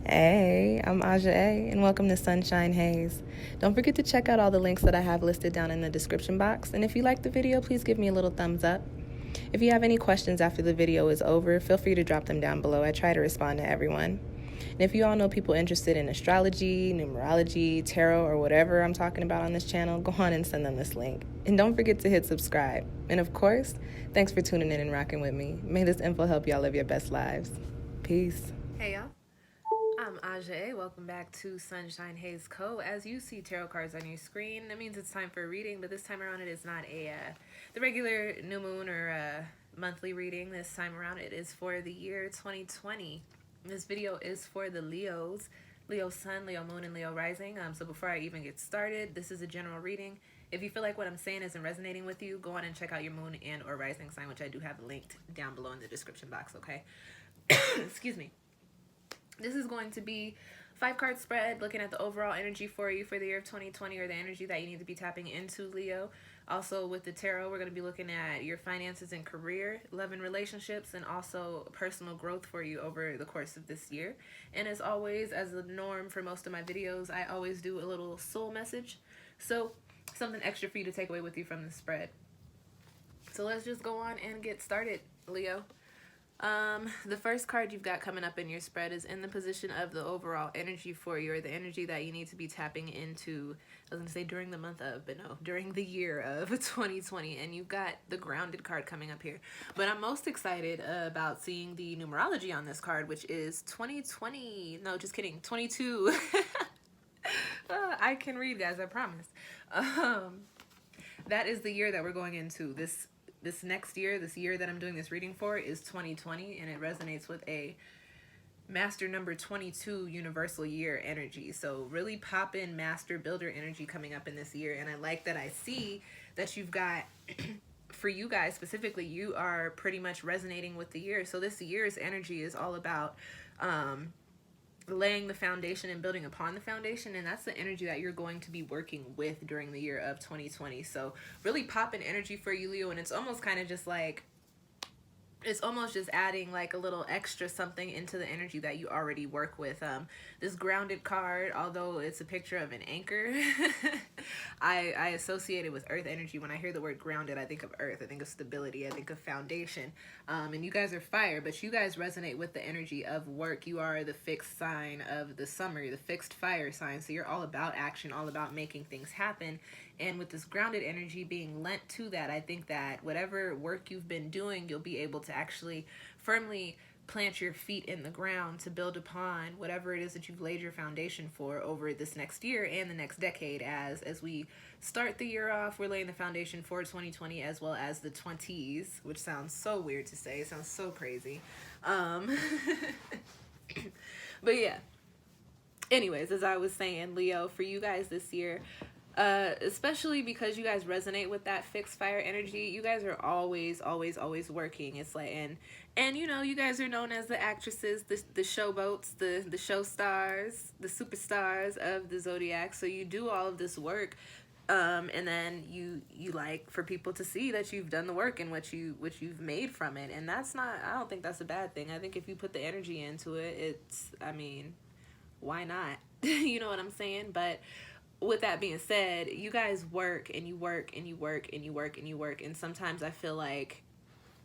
Hey, I'm Aja A, and welcome to Sunshine Haze. Don't forget to check out all the links that I have listed down in the description box, and if you like the video, please give me a little thumbs up. If you have any questions after the video is over, feel free to drop them down below. I try to respond to everyone. And if you all know people interested in astrology, numerology, tarot, or whatever I'm talking about on this channel, go on and send them this link. And don't forget to hit subscribe. And of course, thanks for tuning in and rocking with me. May this info help y'all live your best lives. Peace. Hey y'all. I'm Aja A. Welcome back to SunshinehazeCo. As you see tarot cards on your screen, that means it's time for a reading, but this time around it is not the regular new moon or monthly reading. This time around it is for the year 2020. This video is for the Leos, Leo Sun, Leo Moon, and Leo Rising. So before I even get started, this is a general reading. If you feel like what I'm saying isn't resonating with you, go on and check out your moon and or rising sign, which I do have linked down below in the description box, okay? Excuse me. This is going to be 5-card spread looking at the overall energy for you for the year of 2020, or the energy that you need to be tapping into, Leo. Also with the tarot, we're going to be looking at your finances and career, love and relationships, and also personal growth for you over the course of this year. And as always, as the norm for most of my videos, I always do a little soul message. So something extra for you to take away with you from the spread. So let's just go on and get started, Leo. The first card you've got coming up in your spread is in the position of the overall energy for you, or the energy that you need to be tapping into, I was going to say during the month of, but no, during the year of 2020, and you've got the grounded card coming up here. But I'm most excited about seeing the numerology on this card, which is 2020, no, just kidding, 22. I can read, guys, I promise. That is the year that we're going into. This next year, this year that I'm doing this reading for, is 2020, and it resonates with a master number 22 universal year energy. So really pop in master builder energy coming up in this year. And I like that I see that you've got, for you guys specifically, you are pretty much resonating with the year. So this year's energy is all about laying the foundation and building upon the foundation, and that's the energy that you're going to be working with during the year of 2020. So really popping energy for you, Leo, and it's almost kind of just like, it's almost just adding like a little extra something into the energy that you already work with. This grounded card, although it's a picture of an anchor, I associate it with earth energy. When I hear the word grounded, I think of earth, I think of stability, I think of foundation. And you guys are fire, but you guys resonate with the energy of work. You are the fixed sign of the summer, the fixed fire sign. So you're all about action, all about making things happen. And with this grounded energy being lent to that, I think that whatever work you've been doing, you'll be able to actually firmly plant your feet in the ground to build upon whatever it is that you've laid your foundation for over this next year and the next decade. As we start the year off, we're laying the foundation for 2020 as well as the 20s, which sounds so weird to say. It sounds so crazy. But yeah. Anyways, as I was saying, Leo, for you guys this year, especially because you guys resonate with that fixed fire energy, you guys are always working. It's like, and you know, you guys are known as the actresses, the showboats, the show stars, the superstars of the zodiac. So you do all of this work, and then you like for people to see that you've done the work and what you've made from it. And that's not, I don't think that's a bad thing. I think if you put the energy into it, it's, I mean, why not? You know what I'm saying? But with that being said, you guys work and you work and you work and you work and you work. And sometimes I feel like,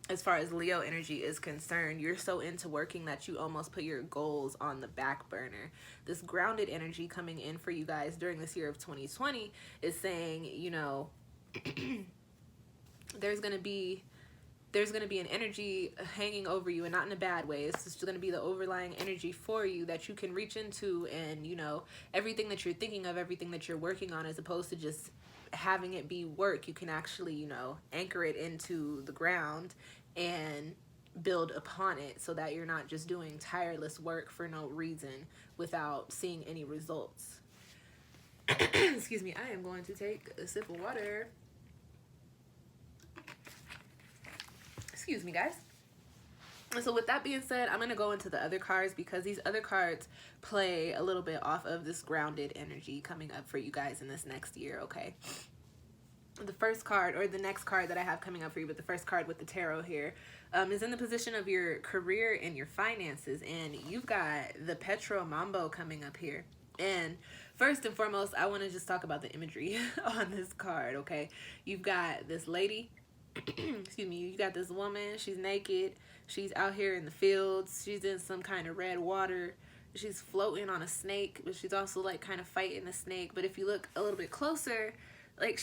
as far as Leo energy is concerned, you're so into working that you almost put your goals on the back burner. This grounded energy coming in for you guys during this year of 2020 is saying, you know, there's going to be an energy hanging over you, and not in a bad way. It's just going to be the overlying energy for you that you can reach into, and, you know, everything that you're thinking of, everything that you're working on, as opposed to just having it be work, you can actually, you know, anchor it into the ground and build upon it, so that you're not just doing tireless work for no reason without seeing any results. Excuse me, I am going to take a sip of water. Excuse me, guys. So with that being said, I'm going to go into the other cards, because these other cards play a little bit off of this grounded energy coming up for you guys in this next year, okay? the first card, or the next card that I have coming up for you, but the first card with the tarot here, is in the position of your career and your finances. And you've got the Petro Mambo coming up here. And first and foremost, I want to just talk about the imagery on this card, okay? You've got this lady, excuse me, you got this woman, she's naked, she's out here in the fields, she's in some kind of red water, she's floating on a snake, but she's also like kind of fighting a snake. But if you look a little bit closer, like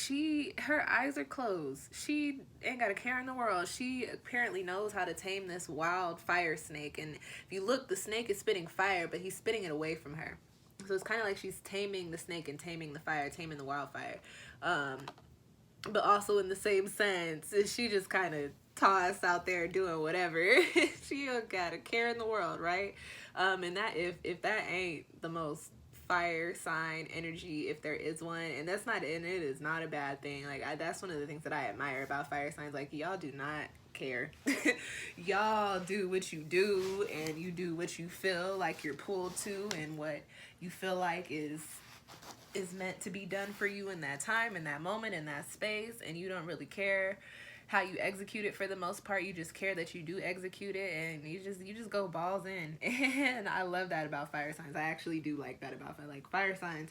her eyes are closed. She ain't got a care in the world. She apparently knows how to tame this wild fire snake. And if you look, the snake is spitting fire, but he's spitting it away from her. So it's kind of like she's taming the snake and taming the fire, taming the wildfire. But also in the same sense, she just kind of tossed out there doing whatever. She don't got a care in the world, right? And that if that ain't the most fire sign energy, if there is one, and that's not, and it is not a bad thing. Like that's one of the things that I admire about fire signs. Like y'all do not care. Y'all do what you do, and you do what you feel like you're pulled to, and what you feel like is meant to be done for you in that time, in that moment, in that space. And you don't really care how you execute it for the most part. You just care that you do execute it, and you just go balls in. And I love that about fire signs. I actually do like that about fire signs.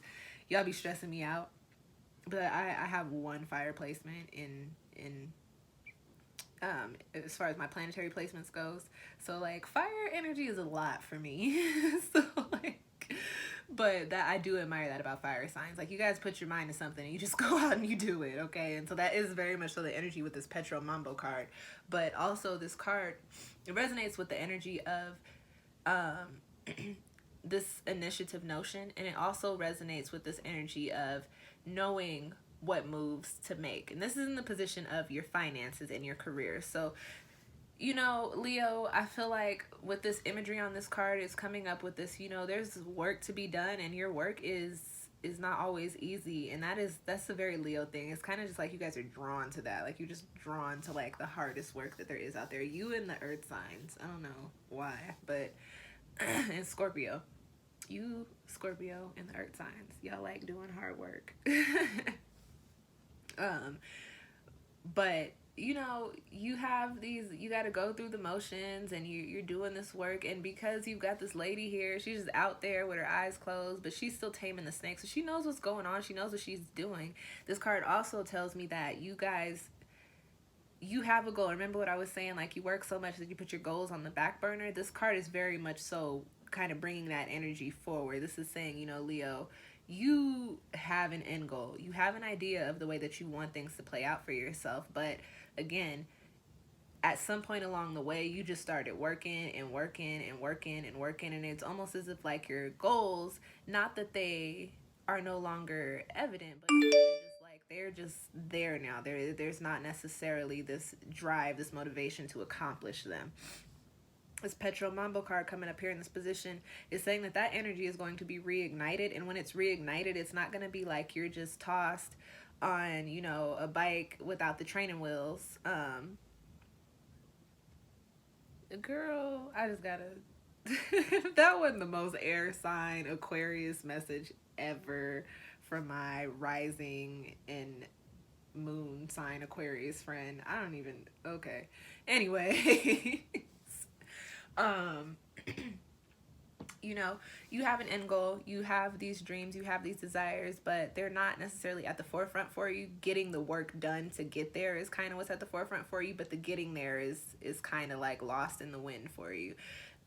Y'all be stressing me out, but I have one fire placement in as far as my planetary placements goes. So like fire energy is a lot for me. So like, but that I do admire that about fire signs. Like you guys put your mind to something and you just go out and you do it, okay? And so that is very much so the energy with this Petro Mambo card. But also this card, it resonates with the energy of this initiative notion, and it also resonates with this energy of knowing what moves to make. And this is in the position of your finances and your career. So you know, Leo, I feel like with this imagery on this card, it's coming up with this, you know, there's work to be done, and your work is not always easy. And that's a very Leo thing. It's kind of just like you guys are drawn to that. Like you're just drawn to like the hardest work that there is out there. You and the earth signs. I don't know why, but and Scorpio. You, Scorpio, and the earth signs. Y'all like doing hard work. But you know, you have these, you got to go through the motions, and you're doing this work. And because you've got this lady here, she's just out there with her eyes closed, but she's still taming the snake. So she knows what's going on. She knows what she's doing. This card also tells me that you guys, you have a goal. Remember what I was saying? Like you work so much that you put your goals on the back burner. This card is very much so kind of bringing that energy forward. This is saying, you know, Leo, you have an end goal. You have an idea of the way that you want things to play out for yourself. But again, at some point along the way, you just started working and working and working and working. And it's almost as if like your goals, not that they are no longer evident, but they're just there now. There's not necessarily this drive, this motivation to accomplish them. This Petro Mambo card coming up here in this position is saying that that energy is going to be reignited. And when it's reignited, it's not going to be like you're just tossed on, you know, a bike without the training wheels. Girl, I just gotta that wasn't the most air sign Aquarius message ever from my rising and moon sign Aquarius friend. I don't even, okay. Anyway, you know, you have an end goal, you have these dreams, you have these desires, but they're not necessarily at the forefront for you. Getting the work done to get there is kind of what's at the forefront for you, but the getting there is kind of like lost in the wind for you.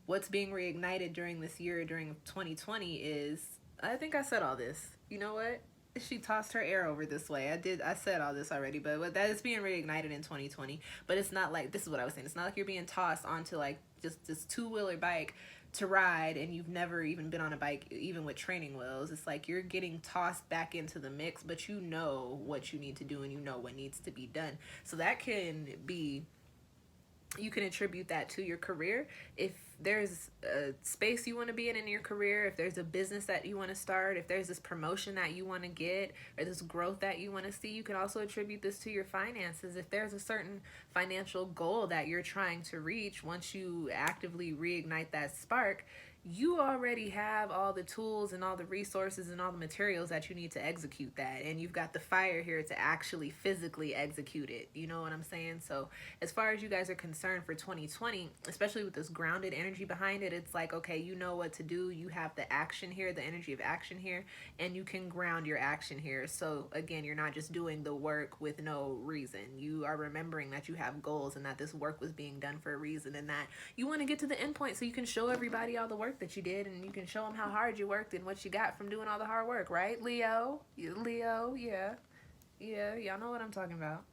What's being reignited during this year, during 2020 is, I think I said all this. You know what? She tossed her air over this way. I said all this already, but that is being reignited in 2020. But it's not like, this is what I was saying, it's not like you're being tossed onto like just this two-wheeler bike to ride, and you've never even been on a bike even with training wheels. It's like you're getting tossed back into the mix, but you know what you need to do, and you know what needs to be done. So that can be, you can attribute that to your career. If there's a space you want to be in your career, if there's a business that you want to start, if there's this promotion that you want to get, or this growth that you want to see, you can also attribute this to your finances. If there's a certain financial goal that you're trying to reach, once you actively reignite that spark, you already have all the tools and all the resources and all the materials that you need to execute that, and you've got the fire here to actually physically execute it. You know what I'm saying? So as far as you guys are concerned for 2020, especially with this grounded energy behind it, it's like, okay, you know what to do. You have the action here, the energy of action here, and you can ground your action here. So again, you're not just doing the work with no reason. You are remembering that you have goals and that this work was being done for a reason, and that you want to get to the end point so you can show everybody all the work that you did, and you can show them how hard you worked and what you got from doing all the hard work, right, Leo? Leo, yeah. Yeah, y'all know what I'm talking about.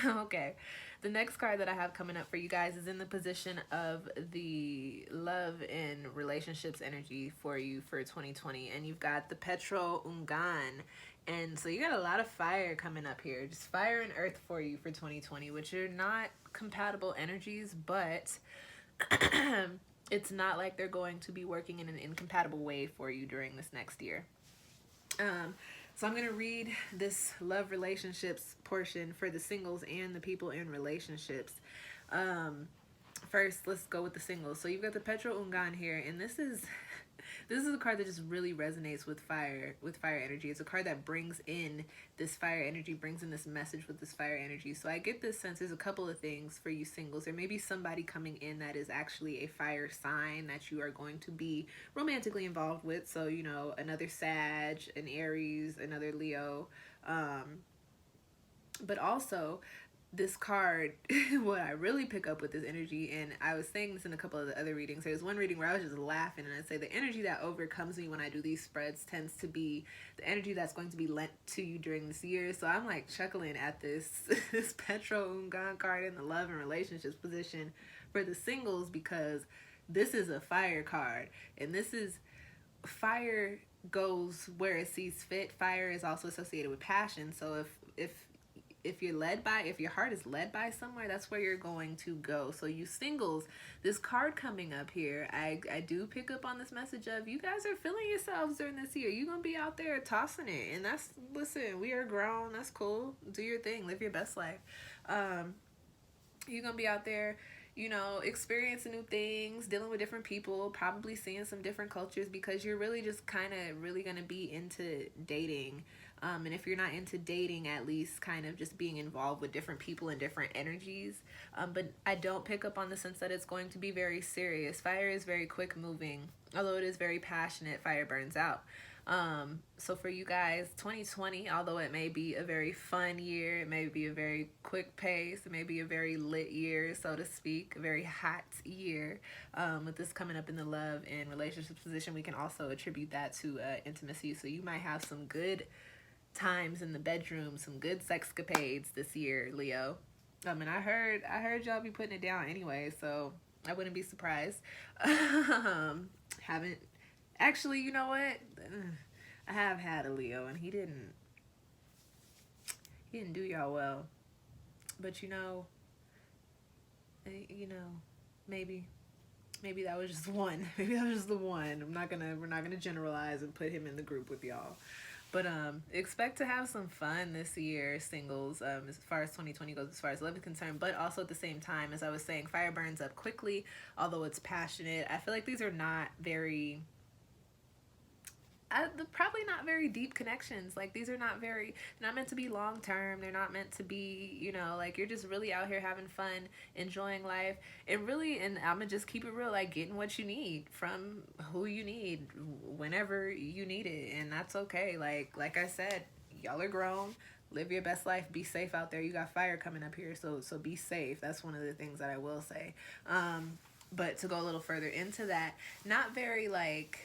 Okay, the next card that I have coming up for you guys is in the position of the love and relationships energy for you for 2020, and you've got the Petro Ungan, and so you got a lot of fire coming up here, just fire and earth for you for 2020, which are not compatible energies, but it's not like they're going to be working in an incompatible way for you during this next year. So I'm going to read this love relationships portion for the singles and the people in relationships. First, let's go with the singles. So you've got the Petro Ungan here, and this is a card that just really resonates with fire energy. It's a card that brings in this fire energy, brings in this message with this fire energy. So I get this sense there's a couple of things for you singles. There may be somebody coming in that is actually a fire sign that you are going to be romantically involved with. So, you know, another Sag, an Aries, another Leo. But also, this card, what I really pick up with this energy, and I was saying this in a couple of the other readings, there was one reading where I was just laughing, and I'd say the energy that overcomes me when I do these spreads tends to be the energy that's going to be lent to you during this year. So I'm like chuckling at this this Petro Ungan card in the love and relationships position for the singles, because this is a fire card, and this is fire goes where it sees fit. Fire is also associated with passion. So if you're led by, if your heart is led by somewhere, that's where you're going to go. So you singles, this card coming up here, I do pick up on this message of you guys are feeling yourselves during this year. You're going to be out there tossing it. And that's, listen, we are grown. That's cool. Do your thing. Live your best life. You're going to be out there, you know, experiencing new things, dealing with different people, probably seeing some different cultures, because you're really just kind of really going to be into dating. And if you're not into dating, at least kind of just being involved with different people and different energies. But I don't pick up on the sense that it's going to be very serious. Fire is very quick moving. Although it is very passionate, fire burns out. So for you guys, 2020, although it may be a very fun year, it may be a very quick pace, it may be a very lit year, so to speak, a very hot year. With this coming up in the love and relationships position, we can also attribute that to intimacy. So you might have some good times in the bedroom, some good sexcapades this year, Leo. And I heard y'all be putting it down anyway, so I wouldn't be surprised. Haven't actually, you know what? I have had a Leo, and he didn't do y'all well. But you know, maybe that was just one. Maybe that was just the one. We're not gonna generalize and put him in the group with y'all. But expect to have some fun this year, singles, as far as 2020 goes, as far as love is concerned. But also at the same time, as I was saying, fire burns up quickly, although it's passionate. I feel like these are not very... probably not very deep connections. Like, these are not meant to be long term. They're not meant to be, you know, like, you're just really out here having fun, enjoying life, and really, and I'm gonna just keep it real, like, getting what you need from who you need whenever you need it, and that's okay. Like I said, y'all are grown. Live your best life. Be safe out there. You got fire coming up here, so be safe. That's one of the things that I will say. But to go a little further into that, not very, like,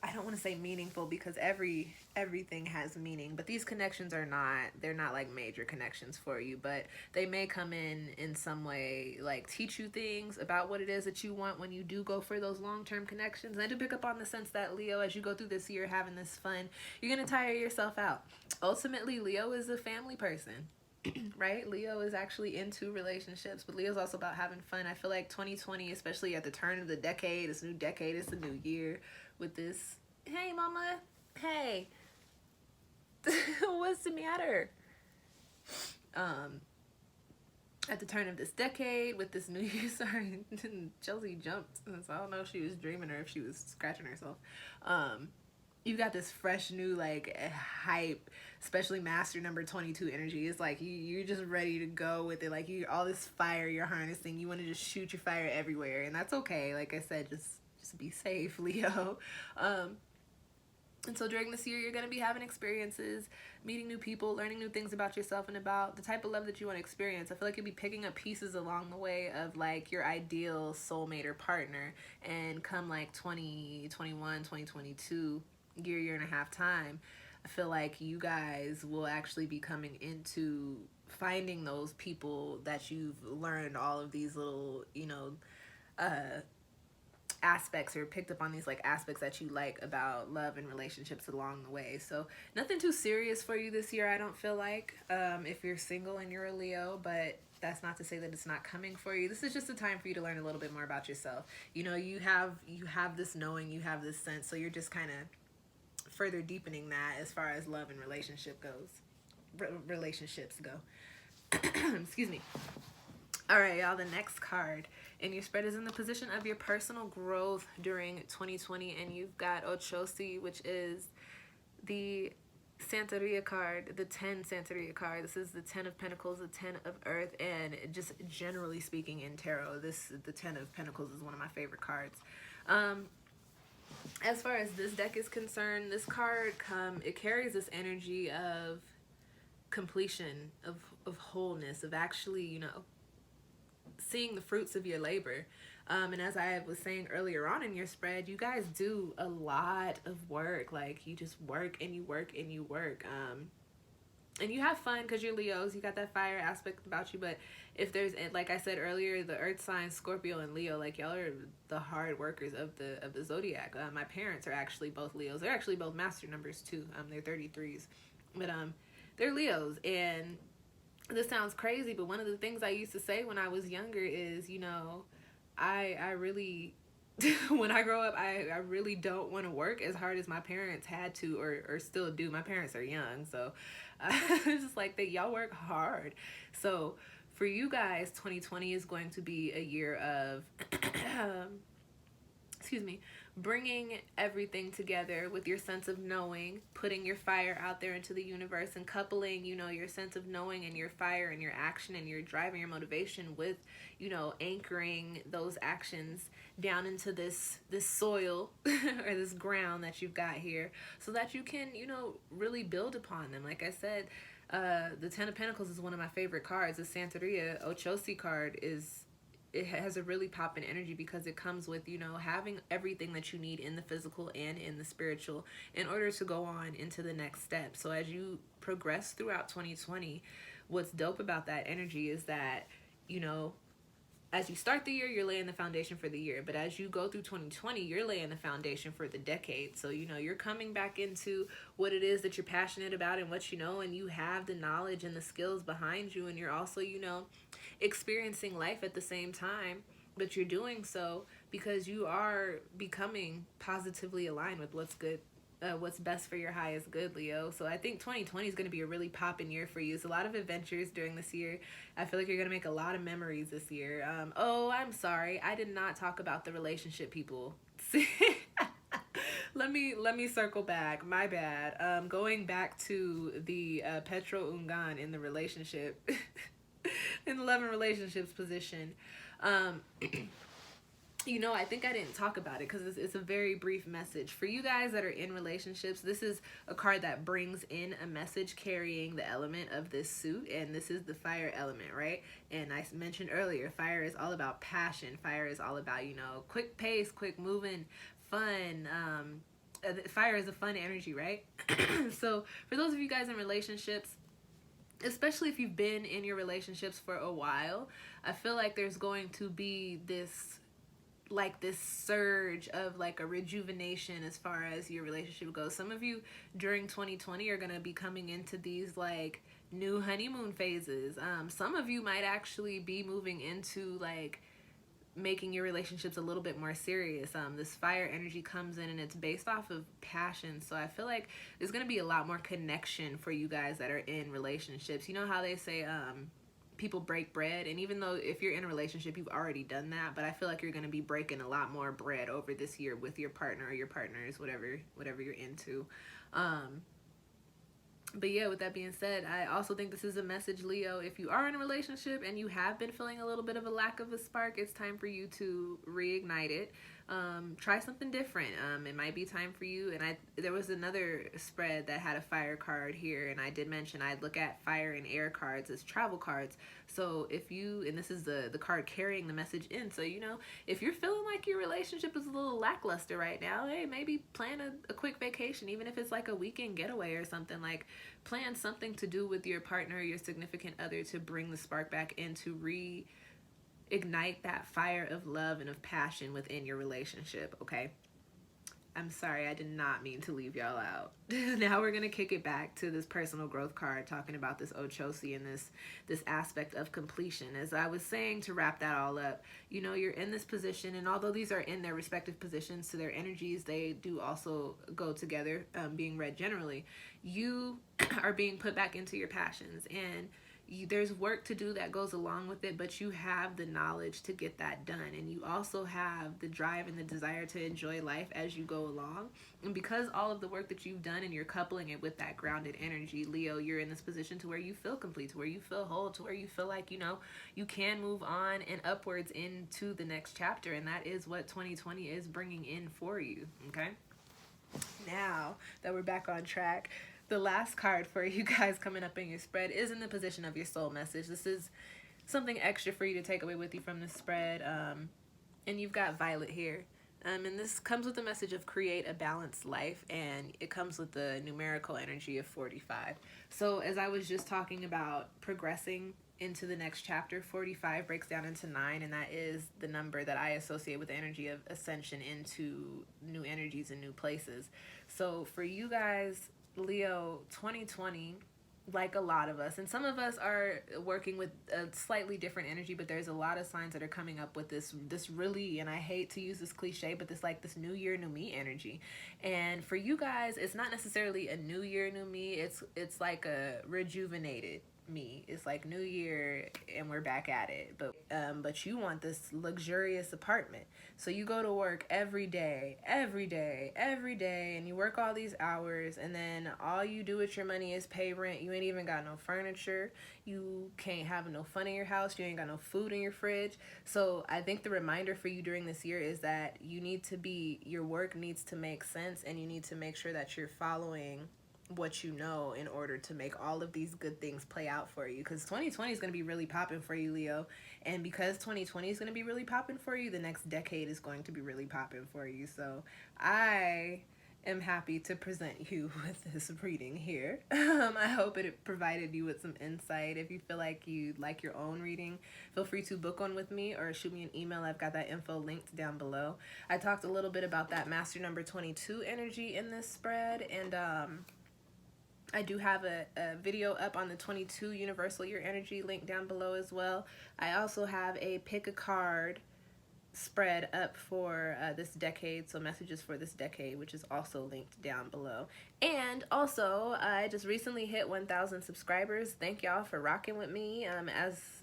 I don't want to say meaningful, because everything has meaning, but these connections they're not like major connections for you, but they may come in some way, like teach you things about what it is that you want when you do go for those long-term connections. And I do pick up on the sense that, Leo, as you go through this year having this fun, you're going to tire yourself out. Ultimately, Leo is a family person. Right? Leo is actually into relationships, but Leo's also about having fun. I feel like 2020, especially at the turn of the decade, it's a new decade, it's a new year, with this, hey mama, hey, what's the matter? at the turn of this decade with this new year. Sorry, Chelsea jumped, so I don't know if she was dreaming or if she was scratching herself. You got this fresh new like hype, especially master number 22 energy. It's like you're just ready to go with it. Like you, all this fire you're harnessing, you want to just shoot your fire everywhere, and that's okay. Like I said, just be safe, Leo. And so during this year, you're going to be having experiences, meeting new people, learning new things about yourself and about the type of love that you want to experience. I feel like you'll be picking up pieces along the way of like your ideal soulmate or partner. And come like 2021, 2022, year and a half time, I feel like you guys will actually be coming into finding those people that you've learned all of these little, aspects, or picked up on these like aspects that you like about love and relationships along the way. So nothing too serious for you this year, I don't feel like, if you're single and you're a Leo, but that's not to say that it's not coming for you. This is just a time for you to learn a little bit more about yourself. You have this knowing, you have this sense, so you're just kind of further deepening that as far as love and relationships go. Excuse me. All right, y'all, the next card in your spread is in the position of your personal growth during 2020, and you've got Ochosi, which is the Santeria card, the 10 Santeria card. This is the 10 of Pentacles, the 10 of Earth, and just generally speaking in tarot, the 10 of Pentacles is one of my favorite cards. As far as this deck is concerned, this card it carries this energy of completion, of wholeness, of actually, seeing the fruits of your labor. And as I was saying earlier on in your spread, you guys do a lot of work. Like you just work and you work and you work. And you have fun because you're Leos. You got that fire aspect about you. But if there's, like I said earlier, the earth signs Scorpio and Leo, like y'all are the hard workers of the zodiac. My parents are actually both Leos. They're actually both master numbers too. They're 33s, but they're Leos. And this sounds crazy, but one of the things I used to say when I was younger is, I really, when I grow up, I really don't want to work as hard as my parents had to or still do. My parents are young, so it's just like that y'all work hard. So for you guys, 2020 is going to be a year of, excuse me, bringing everything together with your sense of knowing, putting your fire out there into the universe, and coupling, your sense of knowing and your fire and your action and your drive and your motivation with, anchoring those actions down into this soil or this ground that you've got here, so that you can, really build upon them. Like I said, the 10 of Pentacles is one of my favorite cards. The Santeria Ochosi card it has a really poppin' energy because it comes with, having everything that you need in the physical and in the spiritual in order to go on into the next step. So as you progress throughout 2020, what's dope about that energy is that, as you start the year, you're laying the foundation for the year. But as you go through 2020, you're laying the foundation for the decade. So, you're coming back into what it is that you're passionate about and what you know, and you have the knowledge and the skills behind you. And you're also, experiencing life at the same time. But you're doing so because you are becoming positively aligned with what's good. What's best for your highest good, Leo. So I think 2020 is going to be a really poppin' year for you. It's a lot of adventures during this year. I feel like you're going to make a lot of memories this year. Oh, I'm sorry. I did not talk about the relationship people. Let me circle back. My bad. Going back to the Petro Ungan in the relationship, in the love and relationships position. I think I didn't talk about it because it's a very brief message. For you guys that are in relationships, this is a card that brings in a message carrying the element of this suit, and this is the fire element, right? And I mentioned earlier, fire is all about passion. Fire is all about, quick pace, quick moving, fun. Fire is a fun energy, right? So for those of you guys in relationships, especially if you've been in your relationships for a while, I feel like there's going to be this surge of like a rejuvenation as far as your relationship goes. Some of you during 2020 are going to be coming into these like new honeymoon phases. Some of you might actually be moving into like making your relationships a little bit more serious. This fire energy comes in and it's based off of passion. So I feel like there's going to be a lot more connection for you guys that are in relationships. You know how they say, people break bread, and even though if you're in a relationship you've already done that, but I feel like you're going to be breaking a lot more bread over this year with your partner or your partners, whatever you're into. But yeah, with that being said, I also think this is a message, Leo. If you are in a relationship and you have been feeling a little bit of a lack of a spark, it's time for you to reignite it. Try something different. It might be time for you. And there was another spread that had a fire card here, and I did mention I'd look at fire and air cards as travel cards. So if you, and this is the card carrying the message in, so you know, if you're feeling like your relationship is a little lackluster right now, hey, maybe plan a quick vacation, even if it's like a weekend getaway or something. Like, plan something to do with your partner or your significant other to bring the spark back in, to reignite that fire of love and of passion within your relationship, okay? I'm sorry, I did not mean to leave y'all out. Now we're gonna kick it back to this personal growth card, talking about this Ochosi and this aspect of completion. As I was saying, to wrap that all up, you know, you're in this position, and although these are in their respective positions to their energies, they do also go together, being read generally. You are being put back into your passions, and there's work to do that goes along with it, but you have the knowledge to get that done, and you also have the drive and the desire to enjoy life as you go along. And because all of the work that you've done and you're coupling it with that grounded energy, Leo, you're in this position to where you feel complete, to where you feel whole, to where you feel like, you know, you can move on and upwards into the next chapter, and that is what 2020 is bringing in for you, okay? Now that we're back on track, the last card for you guys coming up in your spread is in the position of your soul message. This is something extra for you to take away with you from the spread. And you've got Violet here. And this comes with the message of create a balanced life, and it comes with the numerical energy of 45. So as I was just talking about progressing into the next chapter, 45 breaks down into 9, and that is the number that I associate with the energy of ascension into new energies and new places. So for you guys, Leo, 2020, like a lot of us, and some of us are working with a slightly different energy, but there's a lot of signs that are coming up with this really, and I hate to use this cliche, but this new year, new me energy. And for you guys, it's not necessarily a new year, new me. It's like a rejuvenated me. It's like new year and we're back at it, but you want this luxurious apartment, so you go to work every day, and you work all these hours, and then all you do with your money is pay rent. You ain't even got no furniture, you can't have no fun in your house, you ain't got no food in your fridge. So I think the reminder for you during this year is that your work needs to make sense, and you need to make sure that you're following what you know in order to make all of these good things play out for you, because 2020 is going to be really popping for you, Leo. And because 2020 is going to be really popping for you, the next decade is going to be really popping for you. So I am happy to present you with this reading here. I hope it provided you with some insight. If you feel like you'd like your own reading, feel free to book one with me or shoot me an email. I've got that info linked down below. I talked a little bit about that master number 22 energy in this spread, and I do have a video up on the 22 universal year energy link down below as well. I also have a pick a card spread up for this decade, so messages for this decade, which is also linked down below. And also, I just recently hit 1,000 subscribers. Thank y'all for rocking with me.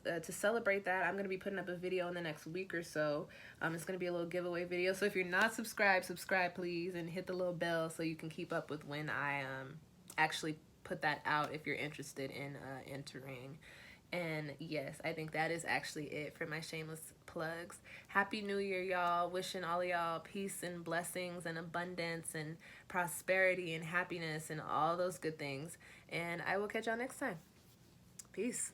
To celebrate that, I'm going to be putting up a video in the next week or so. It's going to be a little giveaway video, so if you're not subscribed, subscribe please, and hit the little bell so you can keep up with when I actually put that out if you're interested in entering. And yes, I think that is actually it for my shameless plugs. Happy New Year, y'all. Wishing all of y'all peace and blessings and abundance and prosperity and happiness and all those good things. And I will catch y'all next time. Peace.